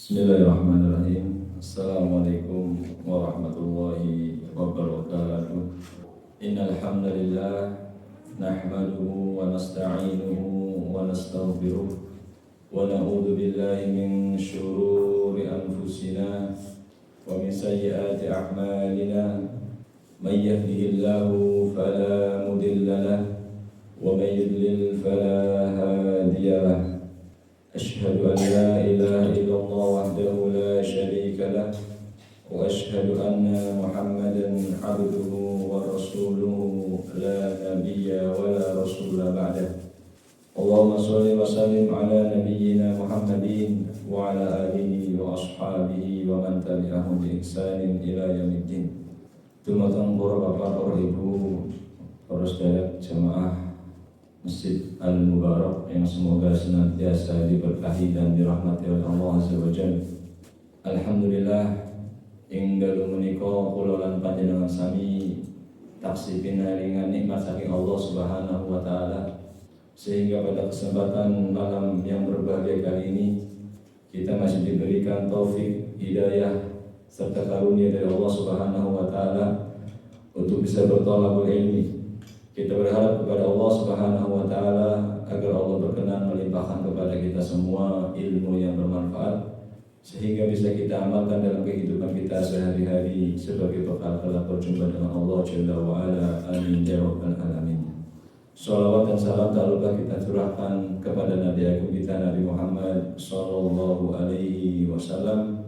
Bismillahirrahmanirrahim. Assalamualaikum warahmatullahi wabarakatuh. Innal hamdalillah nahmaduhu wa nasta'inuhu wa nastaghfiruh wa na'udzu billahi min shururi anfusina wa min sayyiati a'malina. May yahdihillahu fala mudilla lahu wa may yudlil fala hadiya lahu. أشهد أن لا إله إلا الله وحده لا شريك له وأشهد أن محمدا عبده ورسوله لا نبي ولا رسول بعده. اللهم صل وسلم على نبينا محمد وعلى آله وأصحابه ومن تبعهم بإحسان إلى يوم الدين. Teman-teman Bapak, para Ibu, para saudara jemaah Masjid Al-Mubarak yang semoga senantiasa diberkahi dan dirahmati oleh Allah Azza wa Jalla. Alhamdulillah ing dalu menika kula lan panjenengan sami taksih pinaringan nikmat saking Allah Subhanahu wa taala, sehingga pada kesempatan malam yang berbahagia kali ini kita masih diberikan taufik, hidayah serta karunia dari Allah Subhanahu wa taala untuk bisa berthalabul ilmi. Kita berharap kepada Allah Subhanahu wa taala agar Allah berkenan melimpahkan kepada kita semua ilmu yang bermanfaat sehingga bisa kita amalkan dalam kehidupan kita sehari-hari sebagai bekal kelak berjumpa dengan Allah Jalla wa ala. Amin ya rabbal alamin. Shalawat dan salam tak lupa kita curahkan kepada Nabi agung kita Nabi Muhammad sallallahu alaihi wasallam.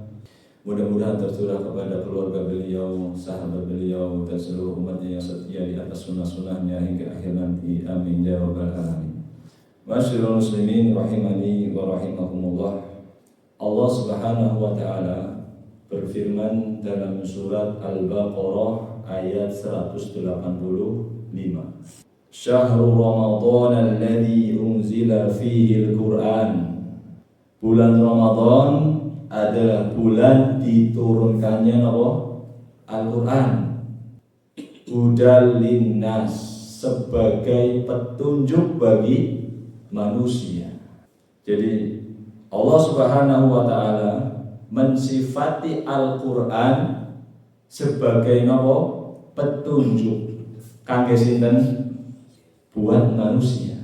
Mudah-mudahan tercurah kepada keluarga beliau, sahabat beliau, dan seluruh umatnya yang setia di atas sunnah-sunnahnya hingga akhir nanti. Amin ya rabbal alamin. Ma'asyiral muslimin rahimani wa rahimakumullah. Allah Subhanahu wa taala berfirman dalam surat Al-Baqarah ayat 185. Syahrul Ramadan alladzi unzila fihi al-Qur'an. Bulan Ramadan adalah bulan diturunkannya Al-Quran. Hudal linnas, sebagai petunjuk bagi manusia. Jadi Allah Subhanahu wa taala mensifati Al-Quran sebagai petunjuk kangge sinten buat manusia.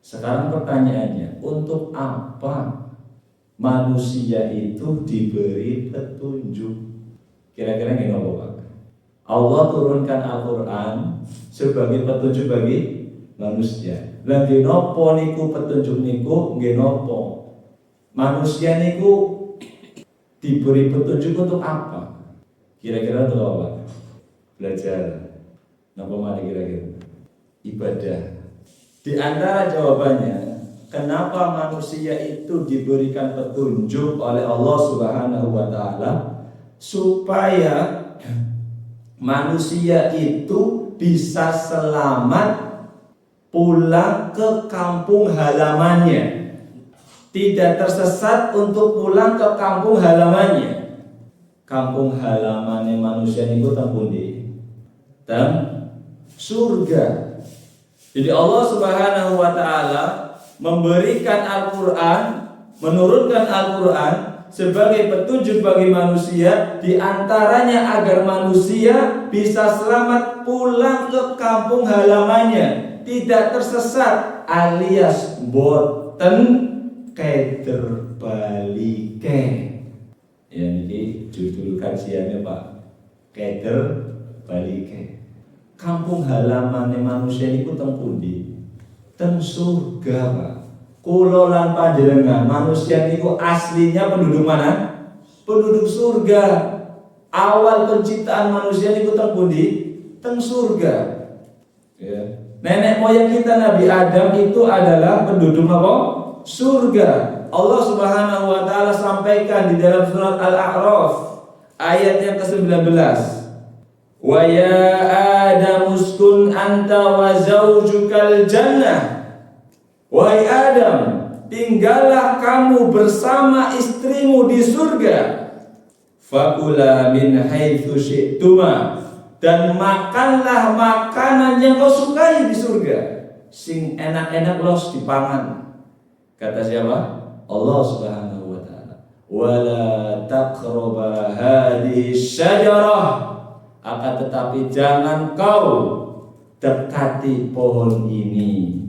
Sekarang pertanyaannya, untuk apa manusia itu diberi petunjuk? Kira-kira gini Pak. Allah turunkan Al-Quran sebagai petunjuk bagi manusia. Lah nopo niku petunjuk niku nggih nopo? Manusia niku diberi petunjuk untuk apa? Kira-kira untuk apa? Belajar. Napa mana kira-kira? Ibadah. Di antara jawabannya, kenapa manusia itu diberikan petunjuk oleh Allah Subhanahu wa taala? Supaya manusia itu bisa selamat pulang ke kampung halamannya. Tidak tersesat untuk pulang ke kampung halamannya. Kampung halamannya manusia niku teng pundi? Teng surga. Jadi Allah Subhanahu wa taala memberikan Al-Quran, menurunkan Al-Quran sebagai petunjuk bagi manusia, di antaranya agar manusia bisa selamat pulang ke kampung halamannya, tidak tersesat, alias boten keder balike. Ya ini judul kajiannya Pak, keder balike. Kampung halamannya manusia itu teng pundi? Teng surga Pak. Kula lan panjenengan manusia niku aslinya penduduk mana? Penduduk surga. Awal penciptaan manusia niku teng pundi? Teng surga. Ya. Nenek moyang kita Nabi Adam itu adalah penduduk apa? Surga. Allah Subhanahu wa taala sampaikan di dalam surat Al-A'raf ayat yang ke-19. Wa ya Adam uskun anta wa zaujukal jannah. Wahai Adam, tinggallah kamu bersama istrimu di surga. Fakula min haitsu syi'tuma, dan makanlah makanan yang kau sukai di surga. Sing enak-enak los dipangan. Kata siapa? Allah Subhanahu wa taala. wala taqraba hadhihi syajarah, akan tetapi jangan kau dekati pohon ini,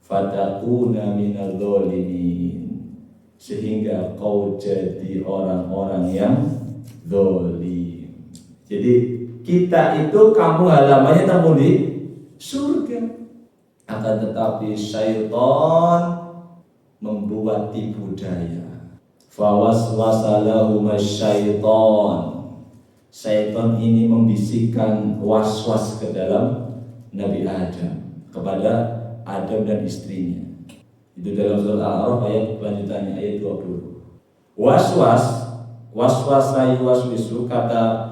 fatakuna minadh dhalimin, sehingga kau jadi orang-orang yang zalim. Jadi kita itu kampung halamannya temu di surga, akan tetapi syaitan membuat tipu daya. Fawaswasa lahuma syaitan, syaitan ini membisikkan was-was ke dalam Nabi Adam, kepada Adam dan istrinya. Itu dalam surah Al-A'raf ayat lanjutannya, ayat 20. Waswasa yuwaswisu, kata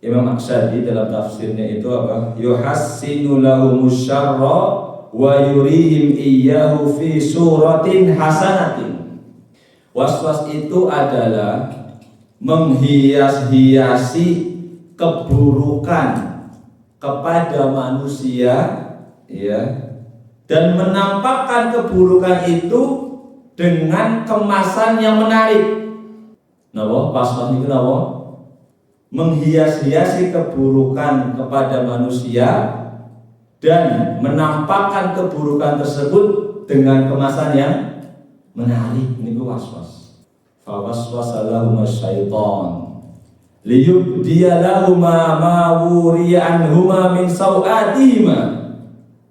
Imam Aqsadi dalam tafsirnya itu apa? Yuhassinu lahumus syarra wa yurihim iyyahu fi suratin hasanatin. Waswas itu adalah menghias-hiasi keburukan kepada manusia, ya, dan menampakkan keburukan itu dengan kemasan yang menarik. Napa? Waswas itu napa? Menghias-hiasi keburukan kepada manusia dan menampakkan keburukan tersebut dengan kemasan yang menarik. Ini waswas. Fawaswasa lahuma syaitan liyubdiya lahuma ma wuriya anhuma min sawatihima,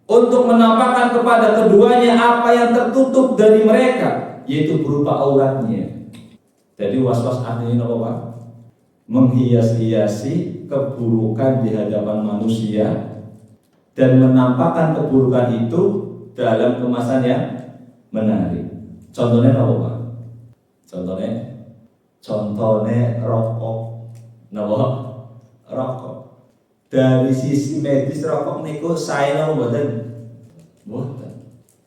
untuk menampakkan kepada keduanya apa yang tertutup dari mereka, yaitu berupa auratnya. Jadi waswas artinya apa, Pak? Menghias-hiasi keburukan di hadapan manusia dan menampakkan keburukan itu dalam kemasan yang menarik. Contohnya apa, Pak? Contohnya rokok. Napa? Rokok. Dari sisi medis rokok niku saya mboten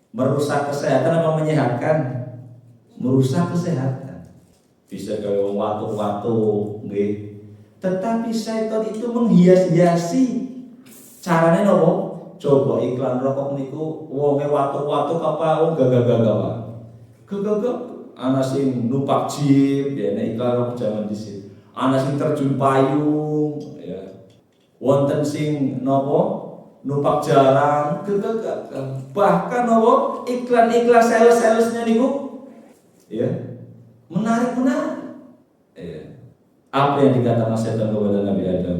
merusak kesehatan apa menyehatkan? Merusak kesehatan. Bisa kayak watu-watu nggih. Tetapi syaitan itu menghias-hiasi. Carane nopo? Coba iklan rokok niku wonge watu-watu apa gagah-gagah, Pak. Gagah ana sing numpak jeep, ya nek iklan rokok jaman dhisik. Ana sing terjun payung, ya. Wonten sing nopo? Numpak jarang, gagah. Bahkan nopo? Iklan-iklan sales-salesnya niku, ya. Menarik. Ya. Apa yang dikatakan setan kepada Nabi Adam?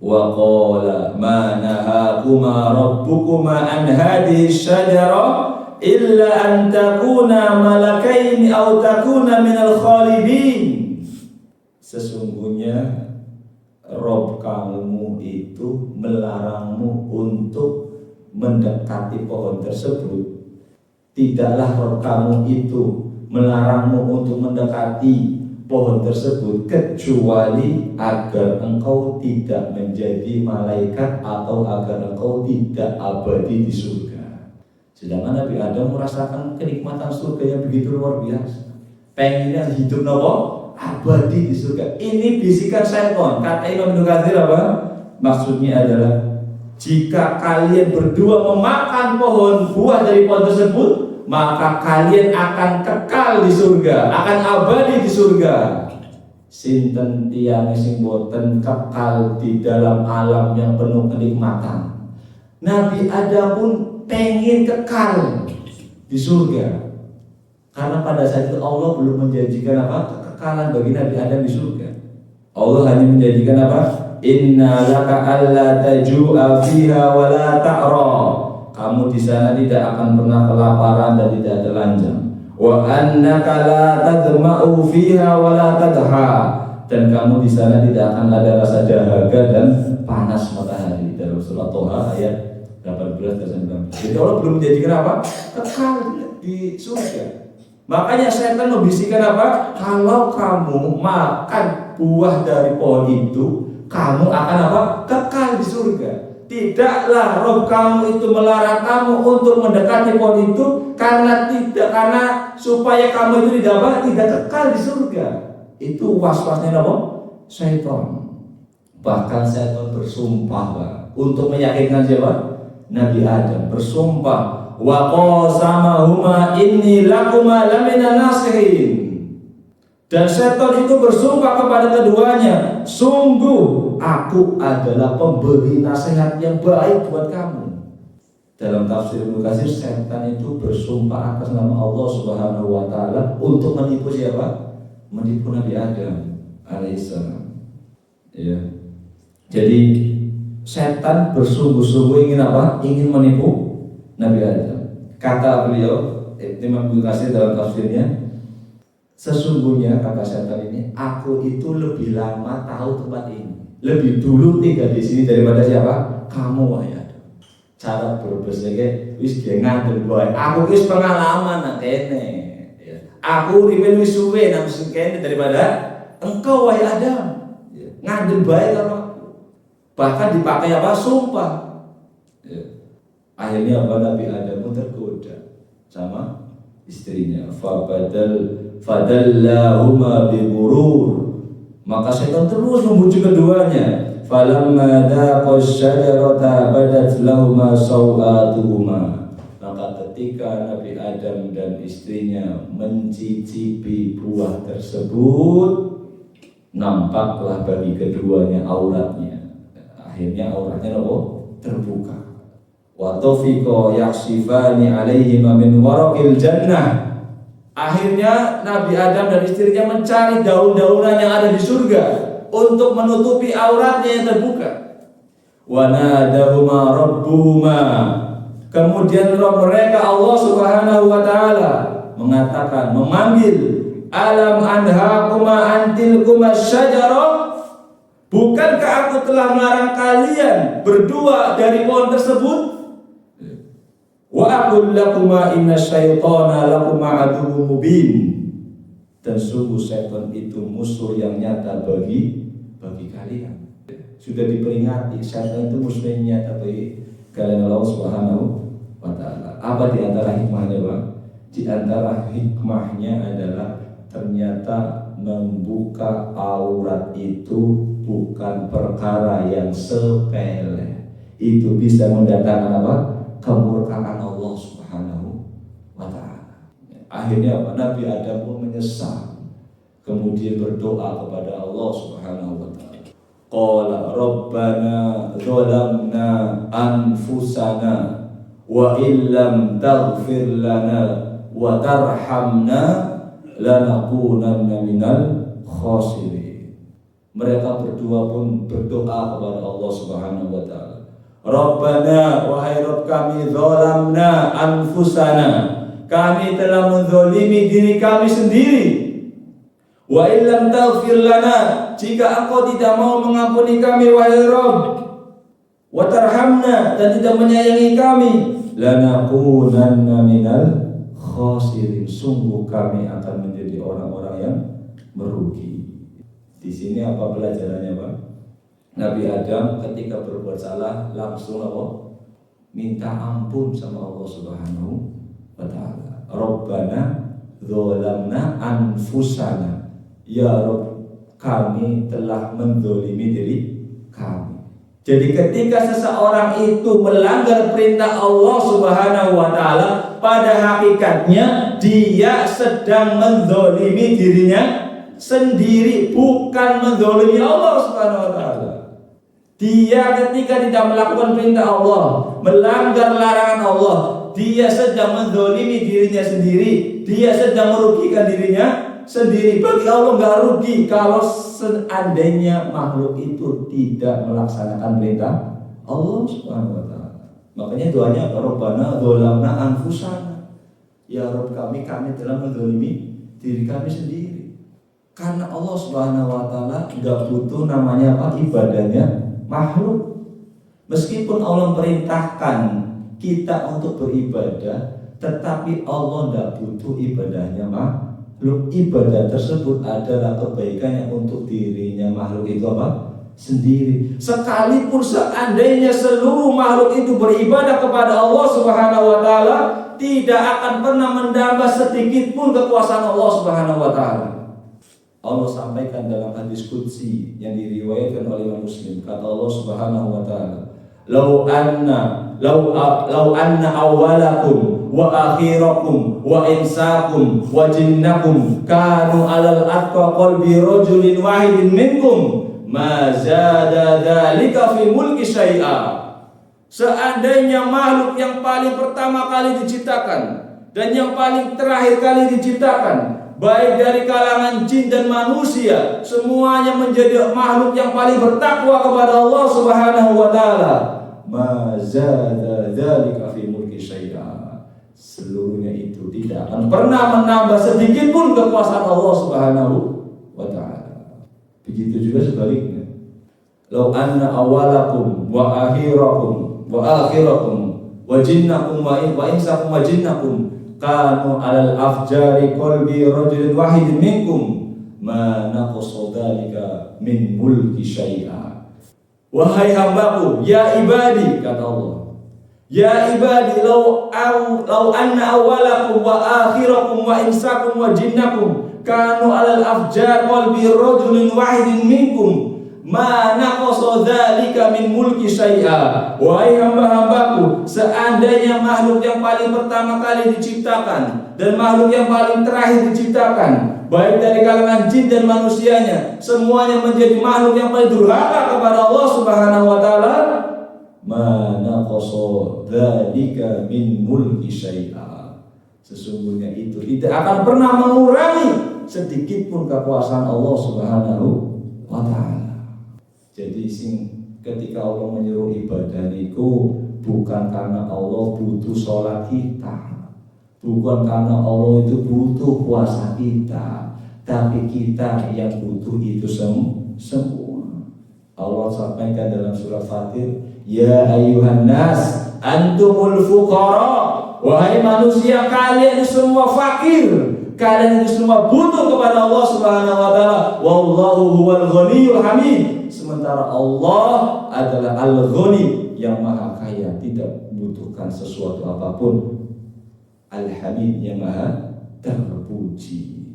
Wa qala ma nahakuma rabbukuma an hadhihi syajarah illa an takuna malakaini aw takuna minal khalidin. Sesungguhnya Rob kamu itu melarangmu untuk mendekati pohon tersebut. Tidaklah Rob kamu itu melarangmu untuk mendekati pohon tersebut kecuali agar engkau tidak menjadi malaikat atau agar engkau tidak abadi di surga. Sedangkan Nabi Adam merasakan kenikmatan surga yang begitu luar biasa. Pengennya hidup abadi di surga. Ini bisikan syaitan. Kata Imam Ibnu Katsir apa? Maksudnya adalah jika kalian berdua memakan pohon buah dari pohon tersebut, maka kalian akan kekal di surga, akan abadi di surga. Sinten tiyang sing boten kekal di dalam alam yang penuh kenikmatan. Nabi Adam pun pengen kekal di surga. Karena pada saat itu Allah belum menjanjikan kekekalan bagi Nabi Adam di surga. Allah hanya menjanjikan apa? Inna laka alla taju'a fiha wa la ta'ra. Kamu di sana tidak akan pernah kelaparan dan tidak telanjang. Wa annaka la tadma'u fiha wa la tadha. Dan kamu di sana tidak akan ada rasa dahaga dan panas matahari. Dalam surah Toha ayat 18 dan 19. Jadi Allah belum menjanjikan apa? Kekal di surga. Makanya setan membisikkan apa? Kalau kamu makan buah dari pohon itu, kamu akan apa? Kekal di surga. Tidaklah Rob kamu itu melarang kamu untuk mendekati pohon itu karena supaya kamu itu tidak kekal di surga. Itu was-wasnya apa? Syaitan. Bahkan syaitan bersumpah untuk meyakinkan siapa? Nabi Adam bersumpah, wa qasamahuma inni lakuma lamina nasihin. Dan setan itu bersumpah kepada keduanya, sungguh aku adalah pemberi nasihat yang baik buat kamu. Dalam tafsir Ibnu Katsir, setan itu bersumpah atas nama Allah Subhanahu wa taala untuk menipu siapa? Menipu Nabi Adam alaihissalam. Ya. Jadi setan bersungguh-sungguh ingin apa? Ingin menipu Nabi Adam. Kata beliau, Imam Ibnu Katsir dalam tafsirnya, sesungguhnya kata setan ini, aku itu lebih lama tahu tempat ini, lebih dulu tinggal di sini daripada siapa? Kamu, wahai Adam. Cara berbesege wis ngadeg wae. Aku wis pengalaman nang kene. Ya. Aku riben wis suwe nang kene daripada engkau, wahai Adam. Ya. Ngadeg bae karo aku. Bahkan dipakai apa? Sumpah. Ya. Akhirnya apa? Nabi Adam pun tergoda sama istrinya. Fadallahuma bighurur. Maka setan terus membujuk keduanya. Falamma dhaqash syajarata badat lahuma sawatuhuma. Maka ketika Nabi Adam dan istrinya mencicipi buah tersebut, nampaklah bagi keduanya auratnya. Akhirnya auratnya terbuka. Wa tafiqa yaksifani alaihima min waraqil jannah. Akhirnya Nabi Adam dan istrinya mencari daun-daunan yang ada di surga untuk menutupi auratnya yang terbuka. Wa nadahuma rabbuhuma. Kemudian Rabb mereka Allah Subhanahu wa taala mengatakan, memanggil, alam anhaquma antilkuma syajarah. Bukankah aku telah melarang kalian berdua dari pohon tersebut? Wa aqul lakuma inna syaitana lakuma aduwwum mubin. Dan sungguh setan itu musuh yang nyata bagi kalian. Sudah diperingati, setan itu musuh yang nyata bagi kalian Allah Subhanahu wa taala. Apa di antara hikmahnya, Pak? Di antara hikmahnya adalah ternyata membuka aurat itu bukan perkara yang sepele. Itu bisa mendatangkan apa? Kemurkaan Allah Subhanahu wa taala. Akhirnya apa? Nabi Adam pun menyesal. Kemudian berdoa kepada Allah Subhanahu wa taala. Qala rabbana zalamna anfusana wa illam taghfir lana wa tarhamna lanakunanna minal khasirin. Mereka berdua pun berdoa kepada Allah Subhanahu wa taala. Rabbana, wahai Rabb kami, zalamna anfusana, kami telah menzalimi diri kami sendiri. Wa illam taghfir lana, jika engkau tidak mau mengampuni kami wahai Rabb, wa tarhamna, dan tidak menyayangi kami, lanakunanna minal khasirin, sungguh kami akan menjadi orang-orang yang merugi. Di sini apa pelajarannya, Pak? Nabi Adam ketika berbuat salah langsung apa? Minta ampun sama Allah Subhanahu wa taala. Rabbana dzalamna anfusana. Ya Rabb, kami telah menzalimi diri kami. Jadi ketika seseorang itu melanggar perintah Allah Subhanahu wa taala, pada hakikatnya dia sedang menzalimi dirinya sendiri, bukan menzalimi Allah Subhanahu wa taala. Dia ketika tidak melakukan perintah Allah, melanggar larangan Allah, dia sedang menzalimi dirinya sendiri, dia sedang merugikan dirinya sendiri. Bagi Allah nggak rugi kalau seandainya makhluk itu tidak melaksanakan perintah Allah Subhanahu wa taala. Makanya doanya Rabbana dzalamna anfusana. Ya Rabb kami telah menzalimi diri kami sendiri. Karena Allah Subhanahu wa taala enggak butuh namanya apa? Ibadahnya makhluk. Meskipun Allah perintahkan kita untuk beribadah, tetapi Allah enggak butuh ibadahnya makhluk. Ibadah tersebut adalah kebaikan yang untuk dirinya makhluk itu apa? Sendiri. Sekalipun seandainya seluruh makhluk itu beribadah kepada Allah Subhanahu wa taala, tidak akan pernah menambah sedikit pun kekuasaan Allah Subhanahu wa taala. Allah sampaikan dalam hadis qudsi yang diriwayatkan oleh Imam Muslim, kata Allah Subhanahu wa taala, Lau anna awwalakum wa akhirakum wa insakum wa jinnakum kanu alal atqa qalbi rajulin wahidin minkum ma zada dzalika fi mulki syai'a. Seandainya makhluk yang paling pertama kali diciptakan dan yang paling terakhir kali diciptakan, baik dari kalangan jin dan manusia, semuanya menjadi makhluk yang paling bertakwa kepada Allah Subhanahu wa taala, ma zada dzalika fi mulki syai'a. Seluruhnya itu tidak akan pernah menambah sedikit pun kekuasaan Allah Subhanahu wa taala. Begitu juga sebaliknya. Lau anna awwalakum wa akhirakum wa jinnakum wa insakum wa jinnakum kanu alal afjari qalbi rajulin wahidin minkum ma naqasa dzalika min mulki syai'a. Wahai hambaku, ya ibadi, kata Allah, ya ibadi, lau anna awwalakum wa akhirakum wa insakum wa jinnakum kanu alal afjar qalbi rajulin wahidin minkum ma naqasa dzalika min mulki syai'a. Wahai hamba-hambaku, seandainya makhluk yang paling pertama kali diciptakan dan makhluk yang paling terakhir diciptakan, baik dari kalangan jin dan manusianya, semuanya menjadi makhluk yang paling durhaka kepada Allah Subhanahu wa taala, ma naqasa dzalika min mulki syai'a. Sesungguhnya itu tidak akan pernah mengurangi sedikit pun kekuasaan Allah Subhanahu wa taala. Jadi ketika Allah menyuruh ibadah niku bukan karena Allah butuh sholat kita, bukan karena Allah itu butuh puasa kita, tapi kita yang butuh itu semua. Allah sampaikan dalam surah Fatir, ya ayyuhan nas antumul fuqara, wahai manusia kalian itu semua fakir, kalian itu semua butuh kepada Allah Subhanahu wa taala. Wallahu huwal ghaniyul hamid. Sementara Allah adalah Al-Ghani yang maha kaya, tidak membutuhkan sesuatu apapun. Al-Hamid yang maha terpuji.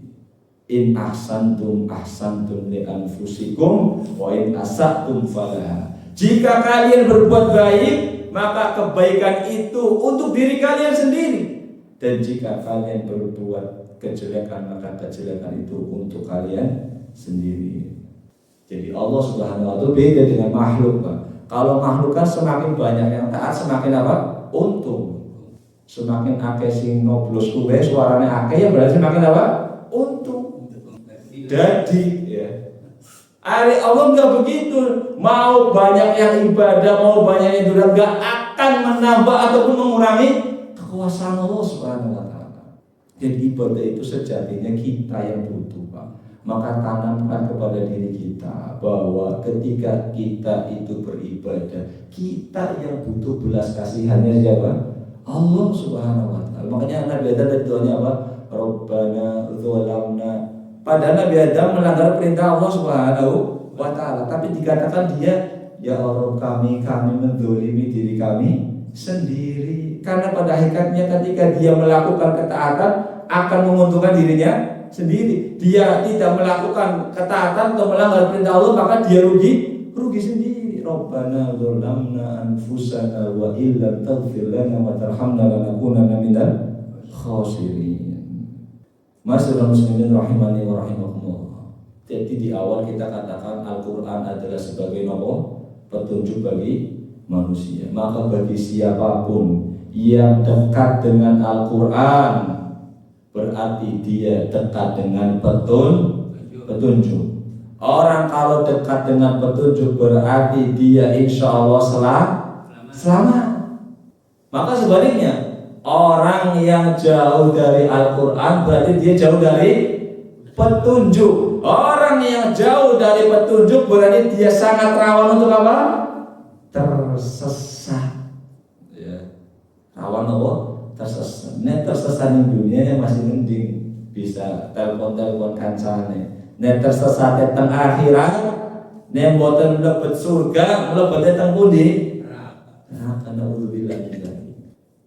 In ahsantum ahsantum li anfusikum wa in asatum falaha. Jika kalian berbuat baik, maka kebaikan itu untuk diri kalian sendiri. Dan jika kalian berbuat kejelekan, maka kejelekan itu untuk kalian sendiri. Jadi Allah Subhanahu wa taala beda dengan makhluk, Pak. Kalau makhluk kan semakin banyak yang taat semakin apa? Untung. Semakin akeh sing noblos kuwe suarane akeh ya berarti semakin apa? Untung. Jadi ya. Allah enggak begitu. Mau banyak yang ibadah, mau banyak yang durhaka, enggak akan menambah ataupun mengurangi kekuasaan Allah Subhanahu wa taala. Jadi ibadah itu sejatinya kita yang butuh, Pak. Maka tanamkan kepada diri kita bahwa ketika kita itu beribadah, kita yang butuh belas kasihannya siapa? Allah Subhanahu wa taala. Makanya Nabi Adam dari doanya apa? Rabbana dzalamna. Padahal Nabi Adam melanggar perintah Allah Subhanahu wa taala, tapi dikatakan dia, ya Allah kami menzalimi diri kami sendiri. Karena pada hakikatnya ketika dia melakukan ketaatan akan menguntungkan dirinya sendiri. Dia tidak melakukan ketaatan atau melanggar perintah Allah, maka dia rugi sendiri. Rabbana dzalamna anfusana wa illam taghfir lana wa tarhamna lanakunanna minal khasirin. Masyaallah muslimin rahimani wa rahimakumullah. Jadi di awal kita katakan Al-Qur'an adalah sebagai petunjuk bagi manusia. Maka bagi siapapun yang dekat dengan Al-Qur'an, berarti dia dekat dengan petunjuk. Orang kalau dekat dengan petunjuk berarti dia insya Allah selamat. Maka sebaliknya, orang yang jauh dari Al-Quran berarti dia jauh dari petunjuk. Orang yang jauh dari petunjuk berarti dia sangat rawan untuk apa? Tersesat. Ya. Rawan apa? Tersesat. Nek tersesat di dunia yang masih mending bisa telepon kancane. Nek tersesat teng akhirat, nek mboten mlebet surga, mlebet teng pundi? Neraka. Naudzubillah.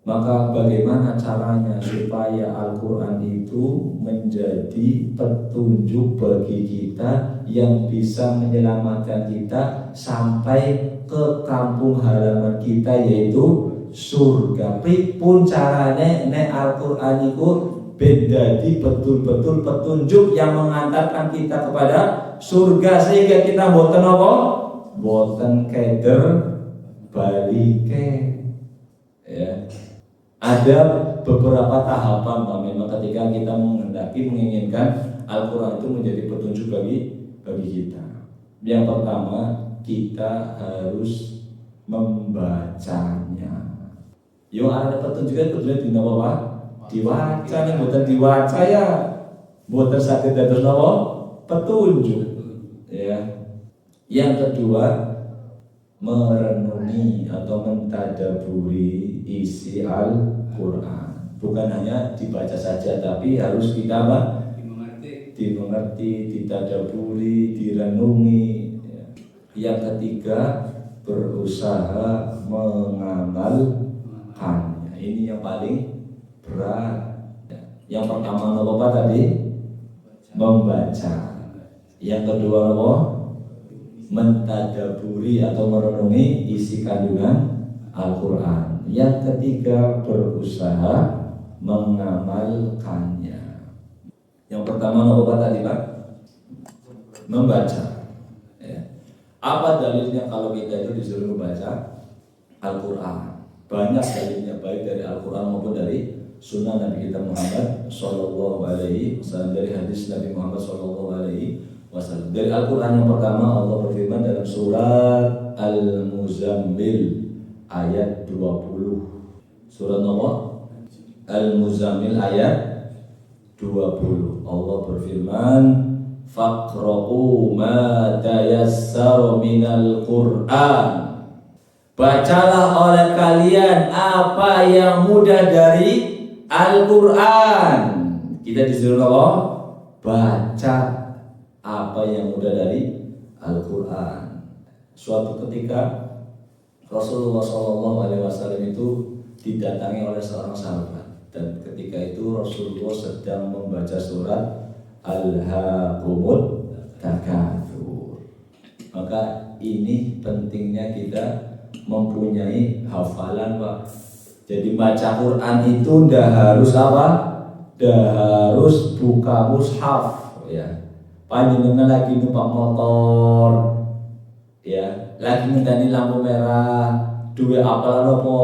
Maka bagaimana caranya supaya Al-Quran itu menjadi petunjuk bagi kita yang bisa menyelamatkan kita sampai ke kampung halaman kita yaitu surga. Pripun carane nek Al-Qur'an iku beda di betul-betul petunjuk yang mengantarkan kita kepada surga sehingga kita boten apa? Boten keder balike. Ya. Ada beberapa tahapan Pak, memang ketika kita menginginkan Al-Qur'an itu menjadi petunjuk bagi kita. Yang pertama, kita harus membacanya. Yo ada petunjuknya kudu dina apa? Diwaca nih, bukan diwaca ya. Buatan sakit dados napa? Petunjuk. Ya. Yang kedua, merenungi atau mentadaburi isi Al-Qur'an. Bukan hanya dibaca saja tapi harus kita apa? Dimengerti, ditadaburi, direnungi. Yang ketiga, berusaha mengamalkannya. Ini yang paling berat. Yang pertama apa tadi? Membaca. Yang kedua apa? Mentadaburi atau merenungi isi kandungan Al-Qur'an. Yang ketiga, berusaha mengamalkannya. Yang pertama apa tadi Pak? Membaca. Ya. Apa dalilnya kalau kita itu disuruh membaca Al-Qur'an? Banyak dalilnya, baik dari Al-Qur'an maupun dari sunnah Nabi kita Muhammad Sallallahu Alaihi Wasallam, dari hadis Nabi Muhammad Sallallahu Alaihi Wasallam. Dari Al-Qur'an yang pertama, Allah berfirman dalam surat Al-Muzammil ayat 20. Surat nomor Al-Muzammil ayat 20. Allah berfirman, faqra'u ma tayassara minal Qur'an. Bacalah oleh kalian apa yang mudah dari Al-Qur'an. Kita disuruh apa? Baca apa yang mudah dari Al-Qur'an. Suatu ketika Rasulullah SAW itu didatangi oleh seorang sahabat, dan ketika itu Rasulullah sedang membaca surat Al-Haqumut Takatsur. Maka ini pentingnya kita mempunyai hafalan Pak. Jadi baca Quran itu ndak harus apa? Ndak harus buka mushaf ya. Panjenengan lagi numpak motor ya, lagi ngenteni lampu merah, duwe apalan apa?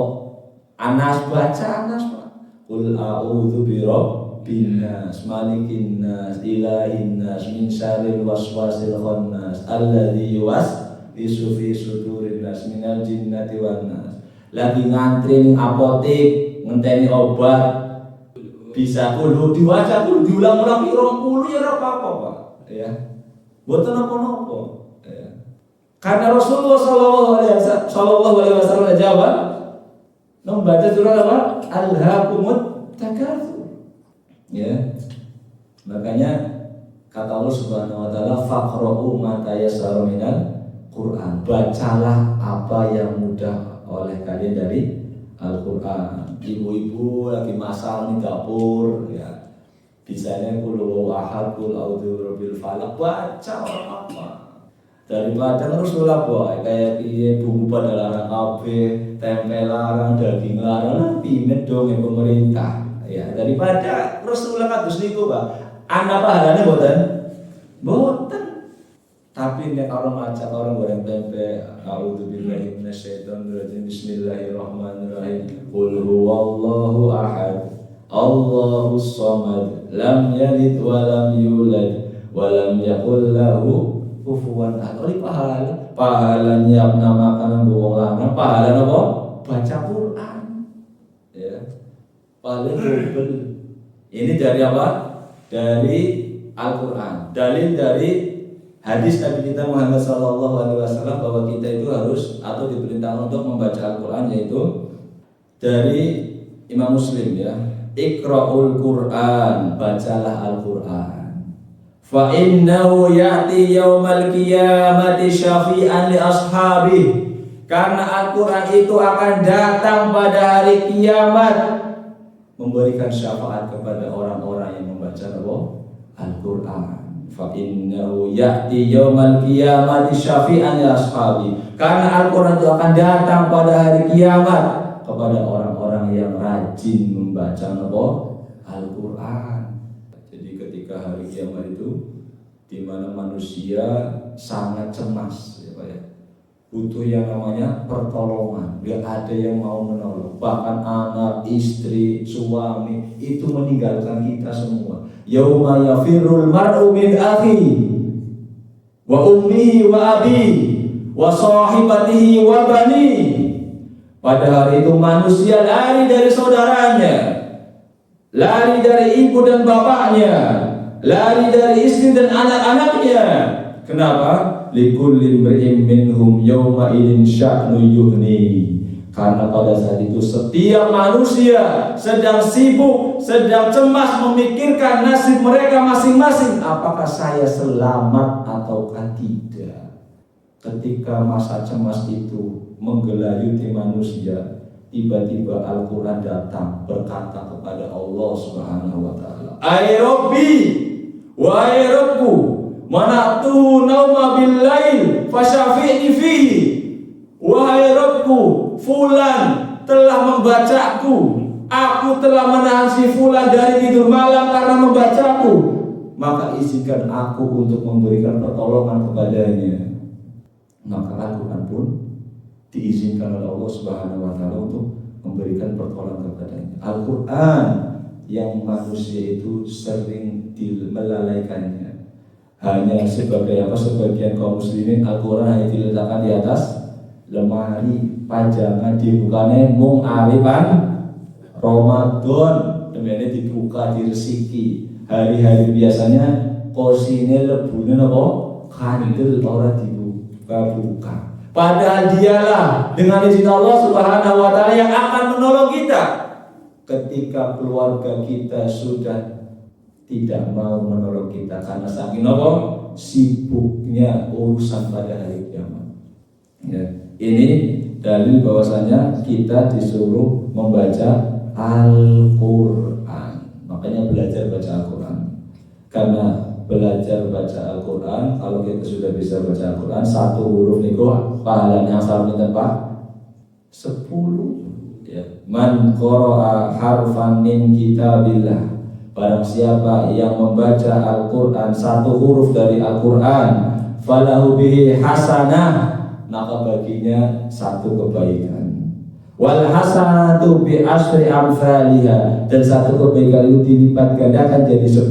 Anas baca Anas Pak. Qul a'udzu birabbin nas, malikin nas, ilahin nas, min syarril waswasil khannas, alladzi yuwaswisu fi sudurin nas minal jinnati wan nas. Lagi ngantri ning apotek ngenteni obat, bisa kudu diwaca, kudu diulang-ulang 20 ya ora apa-apa Pak ya. Mboten napa-napa ya. Karena Rasulullah sallallahu alaihi wasallam jawab membaca surah apa? Al-Haqumut Takatsur. Ya. Makanya kata Allah Subhanahu wa taala, faqra'u ma tayassara minal Qur'an. Bacalah apa yang mudah oleh kalian dari Al-Qur'an. Ibu-ibu lagi masak di dapur ya. Bisanya qul huwallahu ahad, qul a'udzu birabbil falaq, baca apa? Daripada Rasulullah boy kayak piye bumbu pada larang kabeh, tempe larang, daging larang, pimen dong yang pemerintah. Ya, daripada Rasulullah kados niku, Pak. Ana pahalane mboten? Mboten. Tapi nek orang maca orang goreng tempe, a'udzubillahi minasyaitonir rajim, bismillahirrahmanirrahim. Qul huwallahu ahad, Allahus samad, lam yalid wa lam yulad wa lam yakul lahu kufuwan ahad. Oli pahala nyiapna makanan wong lanang, pahala apa? Baca Quran. Ya. Paling double. Ini dari apa? Dari Al-Qur'an. Dalil dari hadis Nabi kita Muhammad SAW bahwa kita itu harus atau diperintahkan untuk membaca Al-Qur'an, yaitu dari Imam Muslim ya. Iqra'ul Qur'an, bacalah Al-Qur'an. Fa innahu ya'ti yaumal qiyamati syafi'an li ashabi. Karena Al-Qur'an itu akan datang pada hari kiamat memberikan syafaat kepada orang-orang yang membaca Al-Qur'an. fa innahu ya'ti yaumal qiyamati syafi'an li ashabi. Karena Al-Qur'an itu akan datang pada hari kiamat kepada orang-orang yang rajin membaca Al-Qur'an. Jadi ketika hari kiamat itu di mana manusia sangat cemas ya Pak ya. Butuh yang namanya pertolongan, gak ada yang mau menolong. Bahkan anak, istri, suami itu meninggalkan kita semua. Yauma yafirrul mar'u min akhi wa ummihi wa abi wa sahibatihi wa bani. Pada hari itu manusia lari dari saudaranya, lari dari ibu dan bapaknya, lari dari istri dan anak-anaknya. Kenapa? Likulli imri'in minhum yawma idin sya'nu yughni. Karena pada saat itu setiap manusia sedang sibuk, sedang cemas memikirkan nasib mereka masing-masing. Apakah saya selamat ataukah tidak? Ketika masa cemas itu menggelayuti manusia, tiba-tiba Al-Quran datang berkata kepada Allah Subhanahu wa ta'ala, "Ai Rabbi, wahai Rabbku, manatu nauma bil lail fasyafi'ni fihi." Wahai Rabbku, fulan telah membacaku, aku telah menahan si fulan dari tidur malam karena membacaku, maka izinkan aku untuk memberikan pertolongan kepadanya. Maka Al-Quran pun diizinkan oleh Allah Subhanahu wa ta'ala untuk memberikan pertolongan kepadanya. Al-Quran yang manusia itu sering melalaikannya. Hanya sebagian kaum muslimin Al-Quran hanya diletakkan di atas lemari pajangan, dibukanya mung aripan Ramadan, kemudian dibuka diresiki. Hari-hari biasanya kosine lebune napa kandel ora dibuka. Padahal dialah dengan izin Allah Subhanahu wa ta'ala yang akan menolong kita ketika keluarga kita sudah tidak mau menolong kita karena saking apa? Sibuknya urusan pada hari kiamat. Ya, ini dalil bahwasanya kita disuruh membaca Al-Quran. Makanya belajar baca Al-Quran. Karena belajar baca Al-Quran, kalau kita sudah bisa baca Al-Quran, satu huruf niku pahalanya asal pinten Pak? 10. Ya. Man qara'a harfan min kitabillah. Barang siapa yang membaca Al-Quran satu huruf dari Al-Quran, falahu bihi hasanah, maka baginya satu kebaikan. Wal hasanatu bi asyri amsalihha, dan satu kebaikan itu dilipat gandakan jadi 10.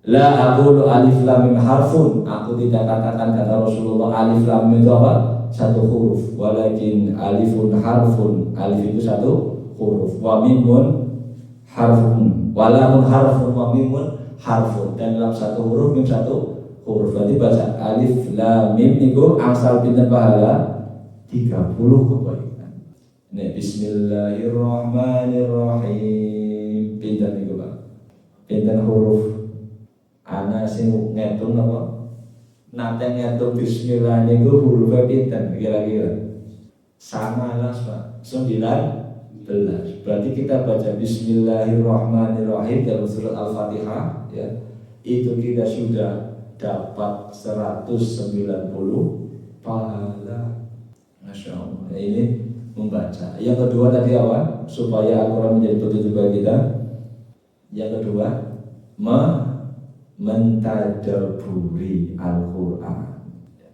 La aqulu alif lam mim harfun, aku tidak katakan kata Rasulullah alif lam mim itu apa? Satu huruf. Walakin alifun harfun, alif itu satu huruf. Wa mimun harfun, walamun harfun, wa mimun harfun, dan dalam satu huruf mim satu huruf. Berarti baca alif lam mim niku angsal pinten pahala 30 kebaikan. Nek bismillahirrahmanirrahim pinten niku Pak? Pinten huruf? Ana sing ngitung apa? Nate ngitung bismillah niku hurufnya pinten kira-kira? 19 Pak. 19. Berarti kita baca bismillahirrahmanirrahim dalam surat Al-Fatihah ya, itu kita sudah dapat 190 pahala. Masya Allah. Ini membaca. Yang kedua tadi apa? Supaya Al-Quran menjadi petunjuk bagi kita. Yang kedua, mentadaburi Al-Quran.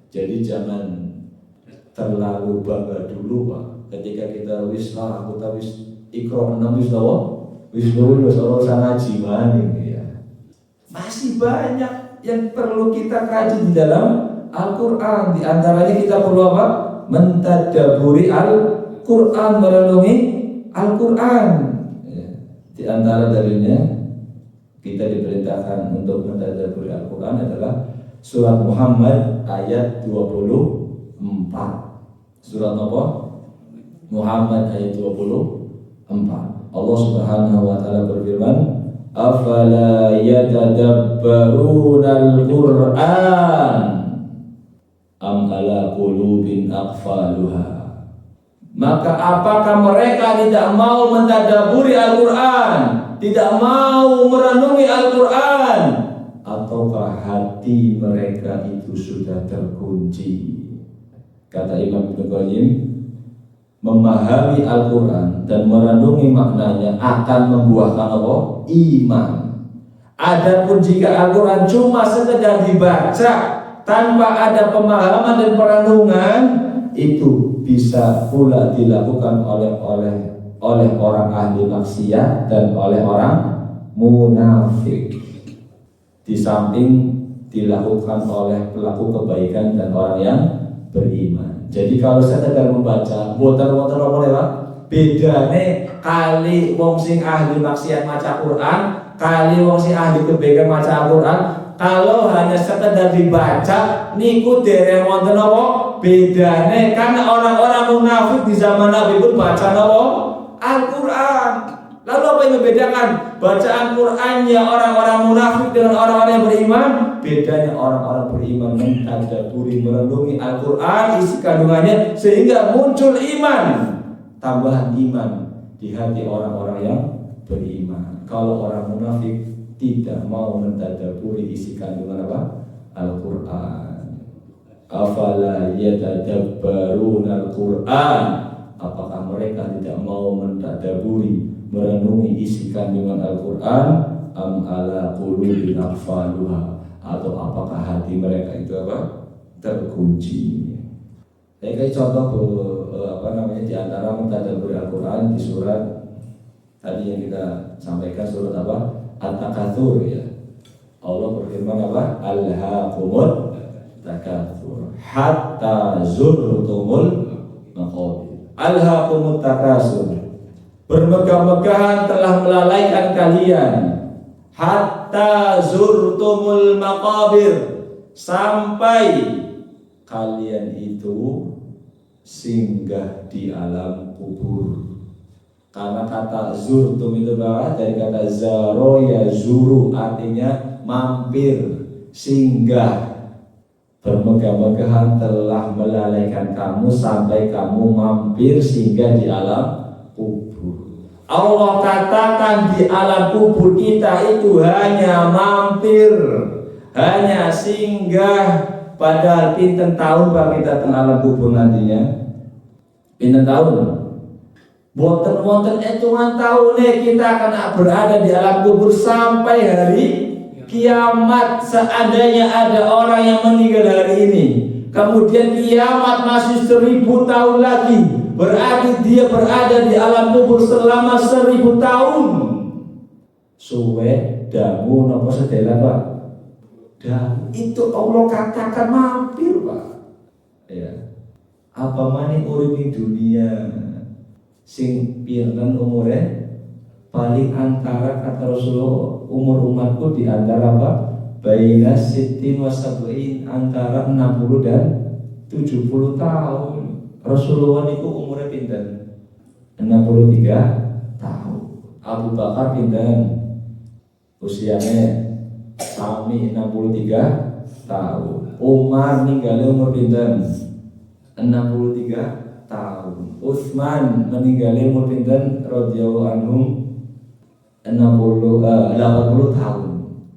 Jadi jangan terlalu bangga dulu Pak. Ketika kita wis aku tahu wis Iqra 6 wis tahu wis lulus urusan ngaji maning ya. Masih banyak yang perlu kita kaji di dalam Al-Qur'an. Di antaranya kita perlu apa? Mentadaburi Al-Qur'an, merenungi Al-Qur'an. Ya. Di antara dalilnya kita diperintahkan untuk mentadaburi Al-Qur'an adalah surat Muhammad ayat 24. Surat apa? Muhammad ayat 24. Allah Subhanahu wa ta'ala berfirman, afala yatadabbaruna al-Qur'an am ala qulubin aqfaluha. Maka apakah mereka tidak mau mentadaburi Al-Qur'an, tidak mau merenungi Al-Qur'an, ataukah hati mereka itu sudah terkunci. Kata Imam Ibnu Qayyim, memahami Al-Quran dan merenungi maknanya akan membuahkan apa? Iman. Adapun jika Al-Quran cuma sekedar dibaca tanpa ada pemahaman dan perenungan, itu bisa pula dilakukan oleh orang ahli maksiat dan oleh orang munafik, di samping dilakukan oleh pelaku kebaikan dan orang yang beriman. Jadi kalau sekedar membaca boten-boten apa ya, bedane kali wong sing ahli maksiat maca Quran kali wong sing ahli kebaikan maca Quran. Kalau hanya sekedar dibaca niku dereng wonten apa bedane, karena orang-orang munafik di zaman Nabi pun baca apa Al-Quran. Lalu apa yang membedakan bacaan Qurannya orang-orang munafik dengan orang-orang yang beriman? Bedanya orang-orang beriman mentadabburi, merenungi Al-Quran isi kandungannya sehingga muncul iman, tambahan iman di hati orang-orang yang beriman. Kalau orang munafik tidak mau mentadabburi isi kandungan apa? Al-Quran. Afala yatadabbaruna Al-Quran. Apakah mereka tidak mau mentadabburi, merenungi isi kandungan Al-Quran? Am ala qulubin aqfaluha, atau apakah hati mereka itu apa? Terkunci. Saya kasih contoh di antara mentadabburi Al-Quran di surat tadi yang kita sampaikan, surat apa? At-Takatsur ya. Allah berfirman apa? Alhaqumut takatsur hatta zurtumul maqabir. Alhaqumut takatsur, bermegah-megahan telah melalaikan kalian, hatta zurtumul maqabir, sampai kalian itu singgah di alam kubur. Karena kata zurtum itu bahwa dari kata zaro ya zuru, artinya mampir, singgah. Bermegah-megahan telah melalaikan kamu sampai kamu mampir singgah di alam kubur. Allah katakan di alam kubur kita itu hanya mampir, hanya singgah. Padahal pinten tahun pak kita teng alam kubur nantinya? Pinten tahun? Boten-boten hitungan tahunnya kita akan berada di alam kubur sampai hari kiamat. Seandainya ada orang yang meninggal hari ini, kemudian kiamat masih 1000 tahun lagi, berarti dia berada di alam kubur selama 1000 tahun. Suwe damu nopo sedela pak? Dan itu Allah katakan mampir pak. Ya. Apa maning urip di dunia sing pirang umurnya paling antara kata Rasulullah, umur umatku di antara apa? Baina sittin wa sab'in, antara 60 dan 70 tahun. Rasulullah itu umurnya pinten? 63 tahun. Abu Bakar pinten? Usianya sami 63 tahun. Umar ninggalnya umur pinten? 63 tahun. Utsman meninggalnya umur pinten radhiyallahu anhu? 80 tahun.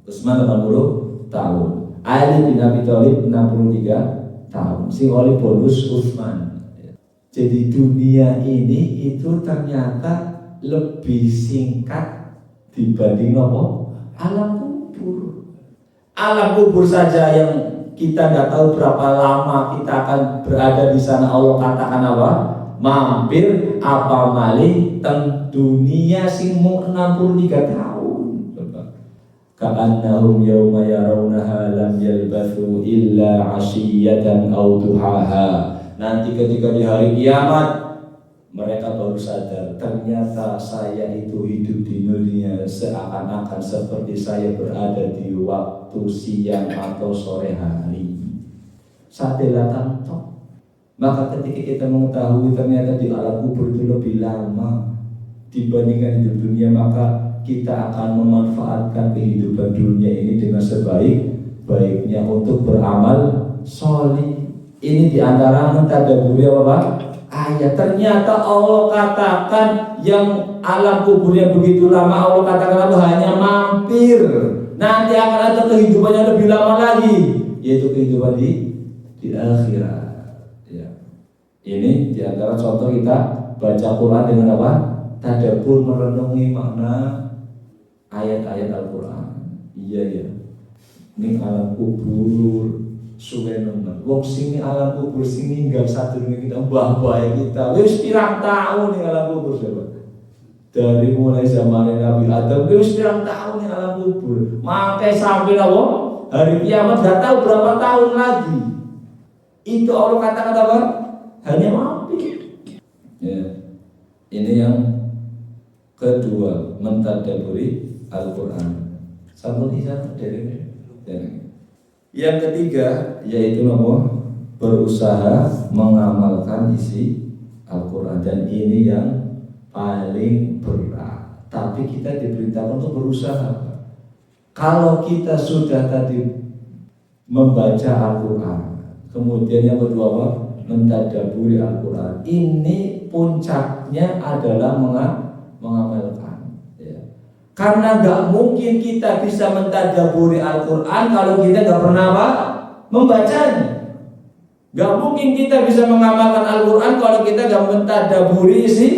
Utsman 80 tahun. Ali bin Abi Thalib 63 tahun. Sing oleh bonus Utsman. Jadi dunia ini itu ternyata lebih singkat dibanding nopo alam kubur. Alam kubur saja yang kita nggak tahu berapa lama kita akan berada di sana. Allah katakan apa? Mampir, apa malih teng dunia sing mau 63 tahun. Ka'annahum yawma yarawnaha lam yalbathu illa 'ashiyatan aw duhaha. Nanti ketika di hari kiamat mereka baru sadar, ternyata saya itu hidup di dunia seakan-akan seperti saya berada di waktu siang atau sore hari. Sadela tantok. Maka ketika kita mengetahui ternyata di alam kubur itu lebih lama dibandingkan hidup dunia, maka kita akan memanfaatkan kehidupan dunia ini dengan sebaik-baiknya untuk beramal sholih. Ini diantara mentadabburi apa? Ayat. Ternyata Allah katakan yang alam kubur yang begitu lama, Allah katakan apa? Hanya mampir. Nanti akan ada kehidupan yang lebih lama lagi, yaitu kehidupan di akhirat. Ya. Ini diantara contoh kita baca Quran dengan apa? Tadabbur, merenungi makna ayat-ayat Al-Quran. Iya ya. Ini alam kubur, suwe nemen. Wong sini alam kubur sini nggak satu dengan kita mbah-mbah kita. Wis pirang tahun ning alam kubur sahabat. Dari mulai zaman Nabi Adam wis pirang tahun ning alam kubur. Makai sampai apa? Hari kiamat nggak tahu berapa tahun lagi. Itu Allah katakan apa? Hanya mampir. Ya. Ini yang kedua, mentadabburi Al-Quran. Sampun isar dari. Yang ketiga yaitu apa? Berusaha mengamalkan isi Al-Quran, dan ini yang paling berat. Tapi kita diberitakan untuk berusaha. Kalau kita sudah tadi membaca Al-Quran, kemudian yang kedua apa? Mentadabburi Al-Quran. Ini puncaknya adalah mengamalkan. Karena nggak mungkin kita bisa mentadabburi Al-Quran kalau kita nggak pernah apa? Membacanya. Nggak mungkin kita bisa mengamalkan Al-Quran kalau kita nggak mentadabburi isi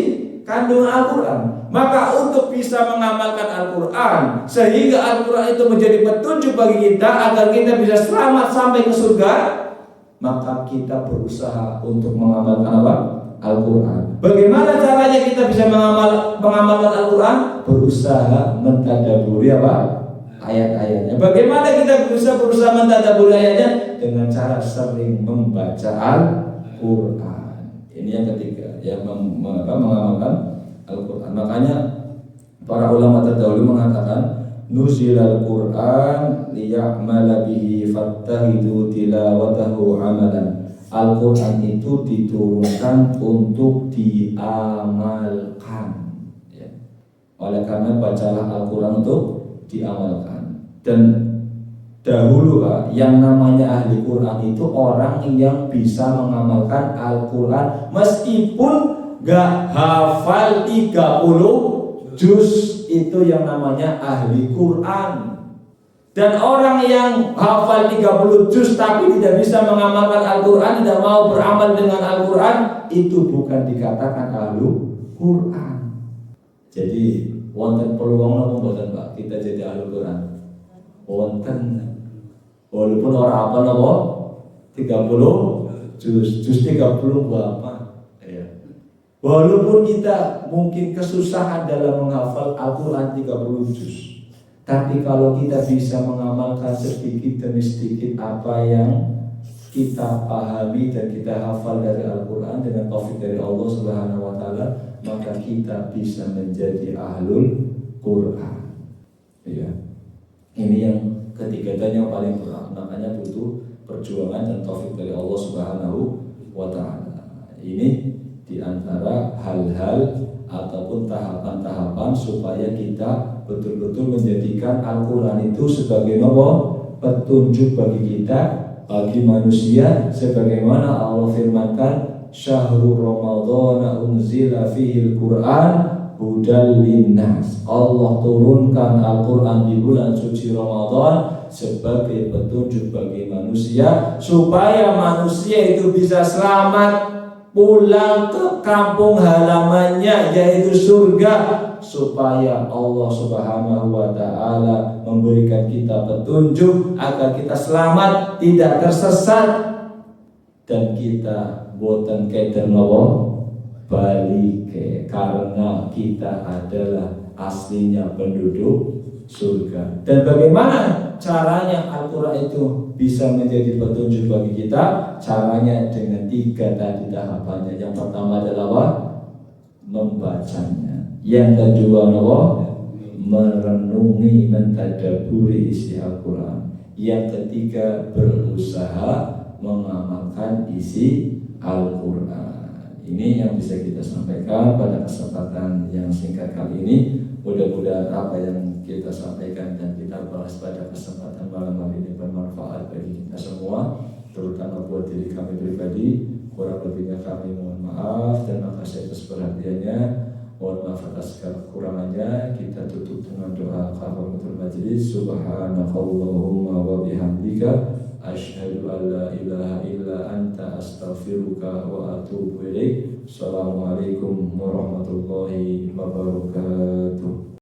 kandungan Al-Quran. Maka untuk bisa mengamalkan Al-Quran, sehingga Al-Quran itu menjadi petunjuk bagi kita agar kita bisa selamat sampai ke surga, maka kita berusaha untuk mengamalkan apa? Al-Quran. Bagaimana caranya kita bisa mengamalkan Al-Quran? Berusaha mentadabburi apa? Ayat-ayatnya. Bagaimana kita berusaha mentadabburi ayatnya? Dengan cara sering membaca Al-Quran. Ini yang ketiga, yang mengamalkan Al-Quran. Makanya para ulama terdahulu mengatakan nuzilal Quran liya'mala bihi fattahidu tilawatahu amalan. Al-Quran itu diturunkan untuk diamalkan, ya. Oleh karena bacalah Al-Quran untuk diamalkan. Dan dahulu Pak, yang namanya ahli Quran itu orang yang bisa mengamalkan Al-Quran meskipun gak hafal 30 juz, itu yang namanya ahli Quran. Dan orang yang hafal 30 juz tapi tidak bisa mengamalkan Al-Quran, tidak mau beramal dengan Al-Quran, itu bukan dikatakan ahli Quran. Jadi wonten peluang apa mboten Pak kita jadi ahli Quran? Wonten. Walaupun orang apa napa 30 juz 30 berapa? Ya. Walaupun kita mungkin kesusahan dalam menghafal Al-Quran 30 juz, tapi kalau kita bisa mengamalkan sedikit demi sedikit apa yang kita pahami dan kita hafal dari Al-Quran dengan taufik dari Allah Subhanahu wa Ta'ala, maka kita bisa menjadi ahlul Quran. Ya. Ini yang ketiga dan yang paling berat. Makanya butuh perjuangan dan taufik dari Allah Subhanahu wa Ta'ala. Ini diantara hal-hal ataupun tahapan-tahapan supaya kita betul-betul menjadikan Al-Quran itu sebagai petunjuk bagi kita, bagi manusia, sebagaimana Allah firmankan, syahrul Ramadhan unzila fihil Quran hudal linnas. Allah turunkan Al-Quran di bulan suci Ramadan sebagai petunjuk bagi manusia, supaya manusia itu bisa selamat pulang ke kampung halamannya, yaitu surga, supaya Allah Subhanahu wa Ta'ala memberikan kita petunjuk agar kita selamat, tidak tersesat, dan kita boten keder balik, karena kita adalah aslinya penduduk surga. Dan bagaimana caranya Al-Quran itu bisa menjadi petunjuk bagi kita? Caranya dengan 3 tadi tahapannya. Yang pertama adalah apa? Membacanya. Yang kedua apa? Merenungi, mentadabburi isi Al-Quran. Yang ketiga berusaha mengamalkan isi Al-Quran. Ini yang bisa kita sampaikan pada kesempatan yang singkat kali ini. Mudah-mudahan apa yang kita sampaikan dan kita bahas pada kesempatan malam hari ini bermanfaat bagi kita semua, terutama buat diri kami pribadi. Kurang lebihnya kami mohon maaf dan makasih atas perhatiannya. Mohon maaf atas segala kekurangannya. Kita tutup dengan doa kafaratul majlis. Subhanakallahumma wa bihamdika asyhadu an la ilaha illa anta astaghfiruka wa atubu ilaik. Assalamualaikum warahmatullahi wabarakatuh.